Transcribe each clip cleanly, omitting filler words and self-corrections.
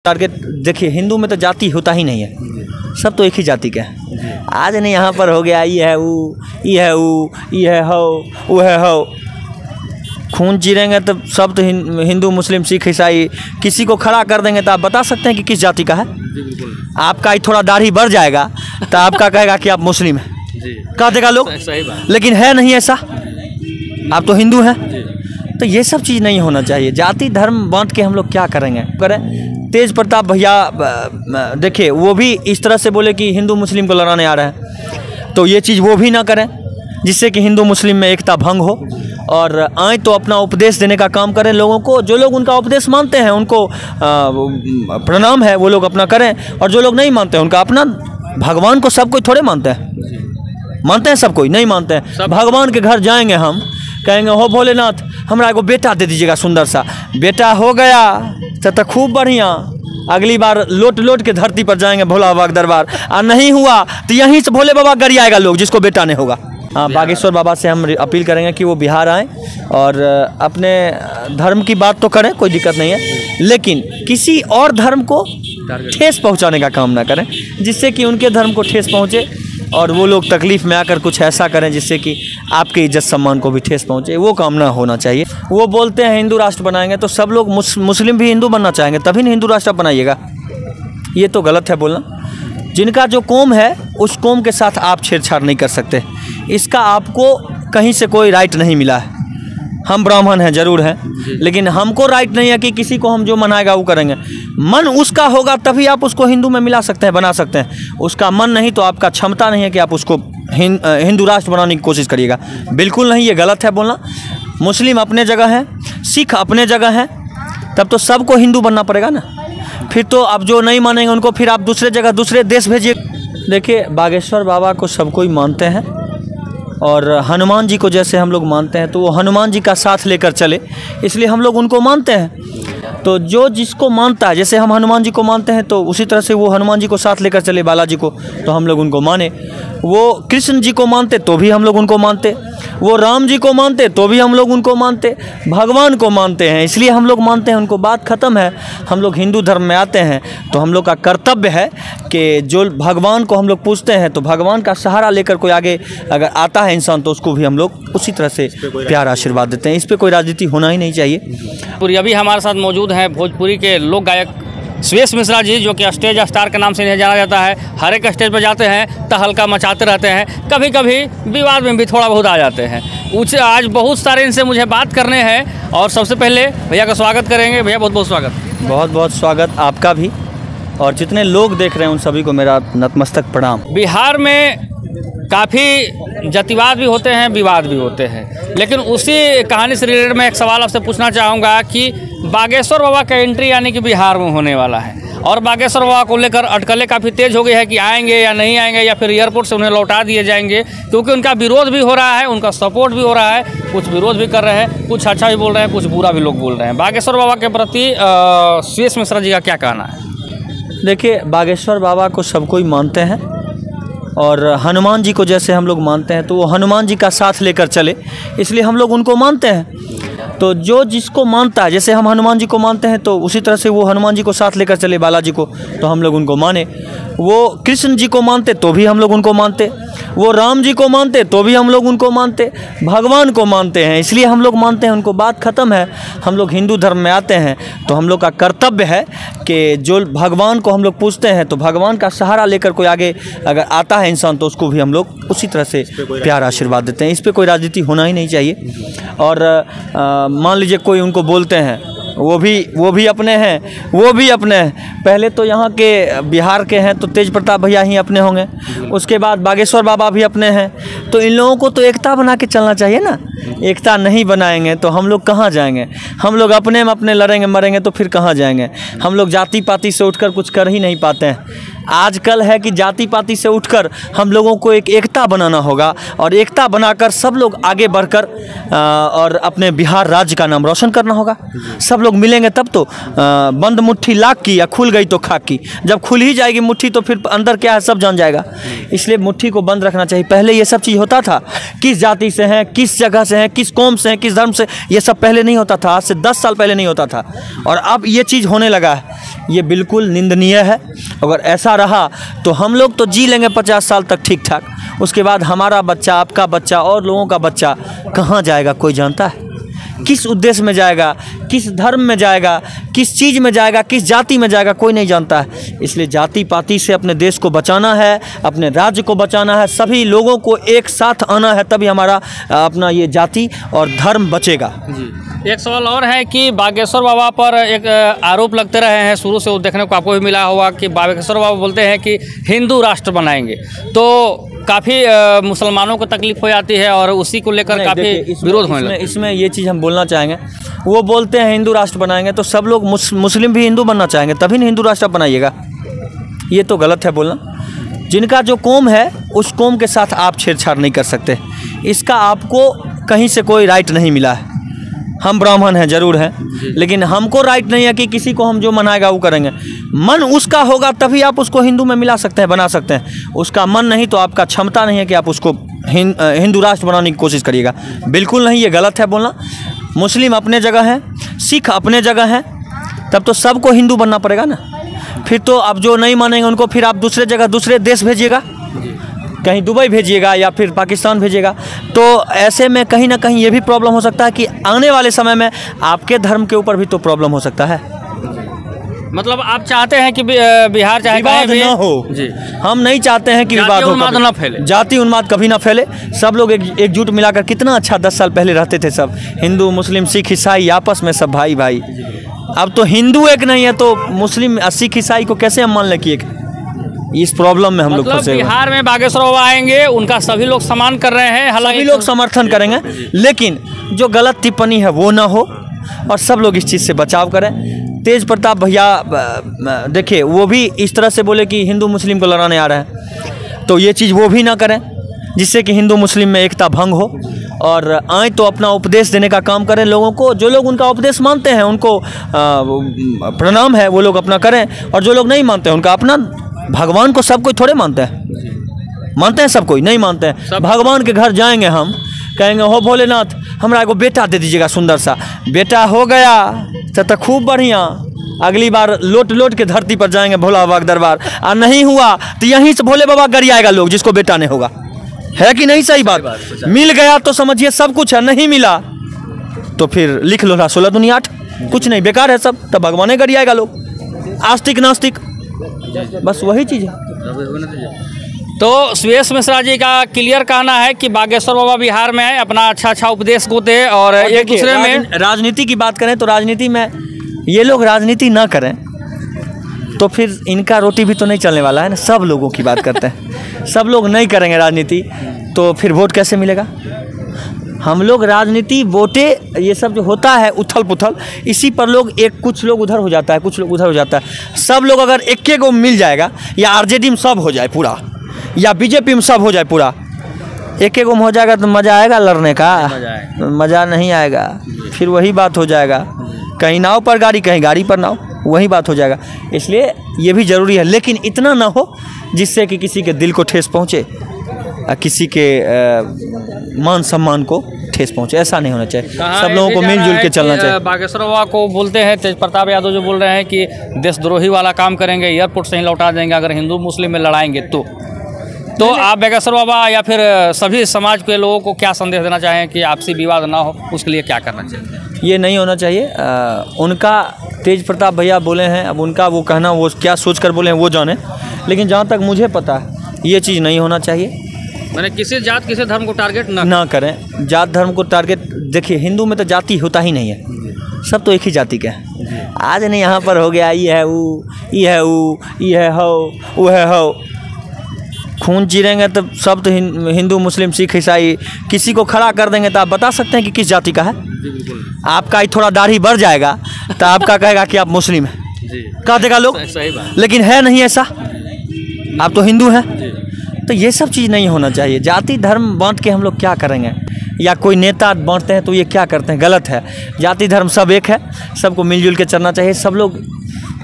Target देखिए, हिंदू में तो जाति होता ही नहीं है, सब तो एक ही जाति के हैं। आज नहीं यहाँ पर हो गया ये है वो, ये है वो, ये है हो, वो है हो। खून चीरेंगे तो सब तो हिंदू मुस्लिम सिख ईसाई किसी को खड़ा कर देंगे तो आप बता सकते हैं कि किस जाति का है। आपका ही थोड़ा दाढ़ी बढ़ जाएगा तो आपका कहेगा कि आप मुस्लिम हैं, कह देगा लोग, लेकिन है नहीं ऐसा, आप तो हिंदू हैं। तो ये सब चीज़ नहीं होना चाहिए। जाति धर्म बांट के हम लोग क्या करेंगे। तेज प्रताप भैया देखिए, वो भी इस तरह से बोले कि हिंदू मुस्लिम को लड़ाने आ रहे हैं, तो ये चीज़ वो भी ना करें जिससे कि हिंदू मुस्लिम में एकता भंग हो। और आए तो अपना उपदेश देने का काम करें लोगों को। जो लोग उनका उपदेश मानते हैं उनको प्रणाम है, वो लोग अपना करें, और जो लोग नहीं मानते हैं उनका अपना। भगवान को सब कोई थोड़े मानते हैं सब कोई नहीं मानते हैं। भगवान के घर जाएंगे, हम कहेंगे हो भोलेनाथ हमरा एगो बेटा दे दीजिएगा सुंदर सा। बेटा हो गया तो खूब बढ़िया, अगली बार लोट के धरती पर जाएंगे भोला बाबा के दरबार, और नहीं हुआ तो यहीं से भोले बाबा गरियाएगा लोग जिसको बेटा नहीं होगा। बागेश्वर बाबा से हम अपील करेंगे कि वो बिहार आएँ और अपने धर्म की बात तो करें, कोई दिक्कत नहीं है, लेकिन किसी और धर्म को ठेस पहुंचाने का काम ना करें जिससे कि उनके धर्म को ठेस पहुंचे और वो लोग तकलीफ़ में आकर कुछ ऐसा करें जिससे कि आपके इज्जत सम्मान को भी ठेस पहुंचे। वो काम ना होना चाहिए। वो बोलते हैं हिंदू राष्ट्र बनाएंगे, तो सब लोग मुस्लिम भी हिंदू बनना चाहेंगे तभी नहीं हिंदू राष्ट्र बनाइएगा। ये तो गलत है बोलना। जिनका जो कौम है उस कौम के साथ आप छेड़छाड़ नहीं कर सकते, इसका आपको कहीं से कोई राइट नहीं मिला है। हम ब्राह्मण हैं ज़रूर हैं, लेकिन हमको राइट नहीं है कि किसी को हम जो मनाएगा वो करेंगे। मन उसका होगा तभी आप उसको हिंदू में मिला सकते हैं, बना सकते हैं। उसका मन नहीं तो आपका क्षमता नहीं है कि आप उसको हिंदू राष्ट्र बनाने की कोशिश करिएगा। बिल्कुल नहीं, ये गलत है बोलना। मुस्लिम अपने जगह है, सिख अपने जगह है, तब तो सबको हिंदू बनना पड़ेगा ना। फिर तो अब जो नहीं मानेंगे उनको फिर आप दूसरे जगह दूसरे देश भेजिए। देखिए, बागेश्वर बाबा को सब कोई मानते हैं और हनुमान जी को जैसे हम लोग मानते हैं, तो वो हनुमान जी का साथ लेकर चले, इसलिए हम लोग उनको मानते हैं। तो जो जिसको मानता है, जैसे हम हनुमान जी को मानते हैं तो उसी तरह से वो हनुमान जी को साथ लेकर चले, बालाजी को, तो हम लोग उनको माने। वो कृष्ण जी को मानते तो भी हम लोग उनको मानते, वो राम जी को मानते तो भी हम लोग उनको मानते, भगवान को मानते हैं इसलिए हम लोग मानते हैं उनको। बात ख़त्म है। हम लोग हिंदू धर्म में आते हैं तो हम लोग का कर्तव्य है कि जो भगवान को हम लोग पूजते हैं, तो भगवान का सहारा लेकर कोई आगे अगर आता है इंसान तो उसको भी हम लोग उसी तरह से प्यार आशीर्वाद देते हैं। इस पर कोई राजनीति होना ही नहीं चाहिए। अभी हमारे साथ मौजूद हैं भोजपुरी के लोक गायक सुयश मिश्रा जी, जो कि स्टेज स्टार के नाम से इन्हें जाना जाता है। हर एक स्टेज पर जाते हैं तो हल्का मचाते रहते हैं, कभी कभी विवाद में भी थोड़ा बहुत आ जाते हैं। आज बहुत सारे इनसे मुझे बात करने हैं और सबसे पहले भैया का स्वागत करेंगे। भैया बहुत बहुत स्वागत। बहुत बहुत स्वागत आपका भी, और जितने लोग देख रहे हैं उन सभी को मेरा नतमस्तक प्रणाम। बिहार में काफ़ी जातिवाद भी होते हैं, विवाद भी होते हैं, लेकिन उसी कहानी से रिलेटेड मैं एक सवाल आपसे पूछना चाहूँगा कि बागेश्वर बाबा का एंट्री यानी कि बिहार में होने वाला है, और बागेश्वर बाबा को लेकर अटकलें काफ़ी तेज़ हो गई है कि आएंगे या नहीं आएंगे, या फिर एयरपोर्ट से उन्हें लौटा दिए जाएंगे, क्योंकि उनका विरोध भी हो रहा है, उनका सपोर्ट भी हो रहा है। कुछ विरोध भी कर रहे हैं, कुछ अच्छा भी बोल रहे हैं, कुछ बुरा भी लोग बोल रहे हैं। बागेश्वर बाबा के प्रति सुयश मिश्रा जी का क्या कहना है? देखिए, बागेश्वर बाबा को सब कोई मानते हैं और हनुमान जी को जैसे हम लोग मानते हैं, तो वो हनुमान जी का साथ लेकर चले, इसलिए हम लोग उनको मानते हैं। तो जो जिसको मानता है, जैसे हम हनुमान जी को मानते हैं तो उसी तरह से वो हनुमान जी को साथ लेकर चले, बालाजी को, तो हम लोग उनको माने। वो कृष्ण जी को मानते तो भी हम लोग उनको मानते, वो राम जी को मानते तो भी हम लोग उनको मानते, भगवान को मानते हैं इसलिए हम लोग मानते हैं उनको। बात ख़त्म है। हम लोग हिंदू धर्म में आते हैं तो हम लोग का कर्तव्य है कि जो भगवान को हम लोग पूजते हैं, तो भगवान का सहारा लेकर कोई आगे अगर आता है इंसान तो उसको भी हम लोग उसी तरह से प्यार आशीर्वाद देते हैं। इस पर कोई राजनीति होना ही नहीं चाहिए। और मान लीजिए कोई उनको बोलते हैं, वो भी अपने हैं, वो भी अपने हैं। पहले तो यहाँ के बिहार के हैं तो तेज प्रताप भैया ही अपने होंगे, उसके बाद बागेश्वर बाबा भी अपने हैं। तो इन लोगों को तो एकता बना के चलना चाहिए ना। एकता नहीं बनाएंगे तो हम लोग कहाँ जाएंगे? हम लोग अपने में अपने लड़ेंगे मरेंगे तो फिर कहाँ जाएंगे? हम लोग जाति पाति से उठकर कुछ कर ही नहीं पाते हैं। आजकल है कि जाति पाति से उठकर हम लोगों को एक एकता बनाना होगा और एकता बनाकर सब लोग आगे बढ़कर और अपने बिहार राज्य का नाम रोशन करना होगा। सब लोग मिलेंगे तब तो बंद मुट्ठी लाख की या खुल गई तो खाक की। जब खुल ही जाएगी मुट्ठी तो फिर अंदर क्या है सब जान जाएगा। इसलिए मुट्ठी को बंद रखना चाहिए। पहले ये सब चीज़ होता था, किस जाति से हैं, किस जगह से हैं, किस कौम से हैं, किस धर्म से, ये सब पहले नहीं होता था। आज से 10 साल पहले नहीं होता था और अब ये चीज़ होने लगा है। ये बिल्कुल निंदनीय है। अगर ऐसा रहा तो हम लोग तो जी लेंगे 50 साल तक ठीक ठाक, उसके बाद हमारा बच्चा, आपका बच्चा और लोगों का बच्चा कहाँ जाएगा कोई जानता है? किस उद्देश्य में जाएगा, किस धर्म में जाएगा, किस चीज़ में जाएगा, किस जाति में जाएगा, कोई नहीं जानता है। इसलिए जाति पाति से अपने देश को बचाना है, अपने राज्य को बचाना है। सभी लोगों को एक साथ आना है, तभी हमारा अपना ये जाति और धर्म बचेगा। जी, एक सवाल और है कि बागेश्वर बाबा पर एक आरोप लगते रहे हैं शुरू से, वो देखने को आपको भी मिला होगा कि बागेश्वर बाबा बोलते हैं कि हिंदू राष्ट्र बनाएंगे, तो काफ़ी मुसलमानों को तकलीफ हो जाती है और उसी को लेकर काफ़ी विरोध होने लगता है। इसमें ये चीज़ हम बोलना चाहेंगे, वो बोलते हैं हिंदू राष्ट्र बनाएंगे तो सब लोग मुस्लिम भी हिंदू बनना चाहेंगे, तभी नहीं हिंदू राष्ट्र बनाइएगा। ये तो गलत है बोलना। जिनका जो कौम है उस कौम के साथ आप छेड़छाड़ नहीं कर सकते, इसका आपको कहीं से कोई राइट नहीं मिला है। हम ब्राह्मण हैं ज़रूर हैं, लेकिन हमको राइट नहीं है कि किसी को हम जो मनाएगा वो करेंगे। मन उसका होगा तभी आप उसको हिंदू में मिला सकते हैं, बना सकते हैं। उसका मन नहीं तो आपका क्षमता नहीं है कि आप उसको हिंदू राष्ट्र बनाने की कोशिश करिएगा। बिल्कुल नहीं, ये गलत है बोलना। मुस्लिम अपने जगह है, सिख अपने जगह है, तब तो सबको हिंदू बनना पड़ेगा ना। फिर तो अब जो नहीं मानेंगे उनको फिर आप दूसरे जगह, दूसरे देश भेजिएगा, कहीं दुबई भेजिएगा या फिर पाकिस्तान भेजिएगा। तो ऐसे में कहीं ना कहीं ये भी प्रॉब्लम हो सकता है कि आने वाले समय में आपके धर्म के ऊपर भी तो प्रॉब्लम हो सकता है। मतलब आप चाहते हैं कि बिहार चाहे विवाद ना हो जी। हम नहीं चाहते हैं कि विवाद हो, उन्माद ना फैले, जाति उन्माद कभी ना फैले। सब लोग एकजुट मिलाकर कितना अच्छा 10 साल पहले रहते थे सब, हिंदू मुस्लिम सिख ईसाई आपस में सब भाई भाई। अब तो हिंदू एक नहीं है तो मुस्लिम सिख ईसाई को कैसे हम मान लें कि एक? इस प्रॉब्लम में हम लोग फंसे हुए हैं। बिहार में बागेश्वर बाबा आएंगे, उनका सभी लोग सम्मान कर रहे हैं, हालांकि लोग समर्थन करेंगे, लेकिन जो गलत टिप्पणी है वो ना हो और सब लोग इस चीज़ से बचाव करें। तेज प्रताप भैया देखिए, वो भी इस तरह से बोले कि हिंदू मुस्लिम को लड़ाने आ रहे हैं, तो ये चीज़ वो भी ना करें जिससे कि हिंदू मुस्लिम में एकता भंग हो। और आए तो अपना उपदेश देने का काम करें लोगों को। जो लोग उनका उपदेश मानते हैं उनको प्रणाम है, वो लोग अपना करें, और जो लोग नहीं मानते हैं उनका अपना। भगवान को सब कोई थोड़े मानते हैं सब कोई नहीं मानते हैं। भगवान के घर जाएंगे हम, कहेंगे हो भोलेनाथ हमरा एगो बेटा दे दीजिएगा सुंदर सा। बेटा हो गया तो खूब बढ़िया, अगली बार लोट लोट के धरती पर जाएंगे भोला बाबा के दरबार। और नहीं हुआ तो यहीं से भोले बाबा गर आएगा लोग जिसको बेटा नहीं होगा। है कि नहीं? सही बात। मिल गया तो समझिए सब कुछ है, नहीं मिला तो फिर लिख लो 16 दुनिया 8, कुछ नहीं, बेकार है सब। तब भगवान गर आएगा लोग, आस्तिक नास्तिक, बस वही चीज़ है। तो सुयेश मिश्रा जी का क्लियर कहना है कि बागेश्वर बाबा बिहार में अपना अच्छा उपदेश को दे और एक दूसरे में राजनीति की बात करें तो राजनीति में ये लोग राजनीति ना करें तो फिर इनका रोटी भी तो नहीं चलने वाला है ना। सब लोगों की बात करते हैं, सब लोग नहीं करेंगे राजनीति तो फिर वोट कैसे मिलेगा? हम लोग राजनीति वोटे ये सब जो होता है उथल पुथल, इसी पर लोग कुछ लोग उधर हो जाता है, कुछ लोग उधर हो जाता है। सब लोग अगर एक को मिल जाएगा, या आरजेडी में सब हो जाए पूरा, या बीजेपी में सब हो जाए पूरा, एक को हो जाएगा तो मज़ा आएगा लड़ने का? मज़ा नहीं आएगा। फिर वही बात हो जाएगा, कहीं नाव पर गाड़ी, कहीं गाड़ी पर नाव, वही बात हो जाएगा। इसलिए ये भी ज़रूरी है, लेकिन इतना ना हो जिससे कि किसी के दिल को ठेस पहुँचे, किसी के मान सम्मान को ठेस पहुँचे। ऐसा नहीं होना चाहिए, सब लोगों को मिलजुल के चलना चाहिए। बागेश्वर बाबा को बोलते हैं तेज प्रताप यादव जो बोल रहे हैं कि देशद्रोही वाला काम करेंगे, एयरपोर्ट से ही लौटा देंगे अगर हिंदू मुस्लिम में लड़ाएंगे तो आप बागेश्वर बाबा या फिर सभी समाज के लोगों को क्या संदेश देना चाहें कि आपसी विवाद ना हो, उसके लिए क्या करना चाहिए? ये नहीं होना चाहिए। उनका तेज प्रताप भैया बोले हैं, अब उनका वो कहना, वो क्या सोच कर बोले हैं वो जाने, लेकिन जहाँ तक मुझे पता है ये चीज़ नहीं होना चाहिए। मैंने किसी जात किसी धर्म को टारगेट ना करें। जात धर्म को टारगेट, देखिए हिंदू में तो जाति होता ही नहीं है, सब तो एक ही जाति के हैं। आज नहीं यहाँ पर हो गया ये है वो, ये है वो, ये है हो, वो है हो, खून चीरेंगे तो सब तो हिंदू मुस्लिम सिख ईसाई, किसी को खड़ा कर देंगे तो आप बता सकते हैं कि किस जाति का है? आपका थोड़ा दाढ़ी बढ़ जाएगा तो आपका कहेगा कि आप मुस्लिम हैं, कह देगा लोग, सही बात। लेकिन है नहीं ऐसा। आप तो हिंदू हैं, तो ये सब चीज़ नहीं होना चाहिए। जाति धर्म बांट के हम लोग क्या करेंगे, या कोई नेता बांटते हैं तो ये क्या करते हैं, गलत है। जाति धर्म सब एक है, सबको मिलजुल के चलना चाहिए। सब लोग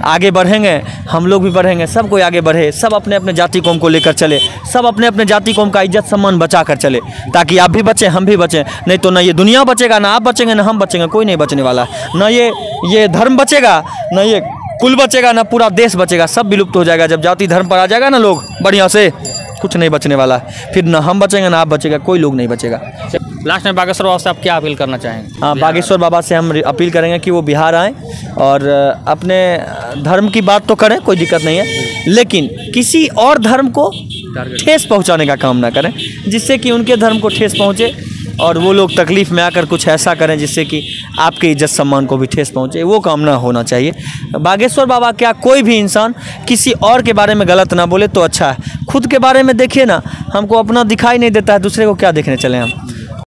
आगे बढ़ेंगे, हम लोग भी बढ़ेंगे, सब कोई आगे बढ़े, सब अपने अपने जाति कौम को लेकर चले, सब अपने अपने जाति कौम का इज्जत सम्मान बचा कर चले, ताकि आप भी बचें, हम भी बचें। नहीं तो ना ये दुनिया बचेगा, ना आप बचेंगे, ना हम बचेंगे, कोई नहीं बचने वाला है। ना ये धर्म बचेगा, ना ये कुल बचेगा, ना पूरा देश बचेगा, सब विलुप्त हो जाएगा। जब जाति धर्म पर आ जाएगा ना लोग बढ़िया से, कुछ नहीं बचने वाला है। फिर ना हम बचेंगे, ना आप बचेगा, कोई लोग नहीं बचेगा। लास्ट में बागेश्वर बाबा से आप क्या अपील करना चाहेंगे? हाँ, बागेश्वर बाबा से हम अपील करेंगे कि वो बिहार आएँ और अपने धर्म की बात तो करें, कोई दिक्कत नहीं है, लेकिन किसी और धर्म को ठेस पहुंचाने का काम ना करें, जिससे कि उनके धर्म को ठेस पहुंचे और वो लोग तकलीफ़ में आकर कुछ ऐसा करें जिससे कि आपके इज्जत सम्मान को भी ठेस पहुंचे। वो काम ना होना चाहिए। बागेश्वर बाबा क्या, कोई भी इंसान किसी और के बारे में गलत ना बोले तो अच्छा है। खुद के बारे में देखिए ना, हमको अपना दिखाई नहीं देता है, दूसरे को क्या देखने चले हम।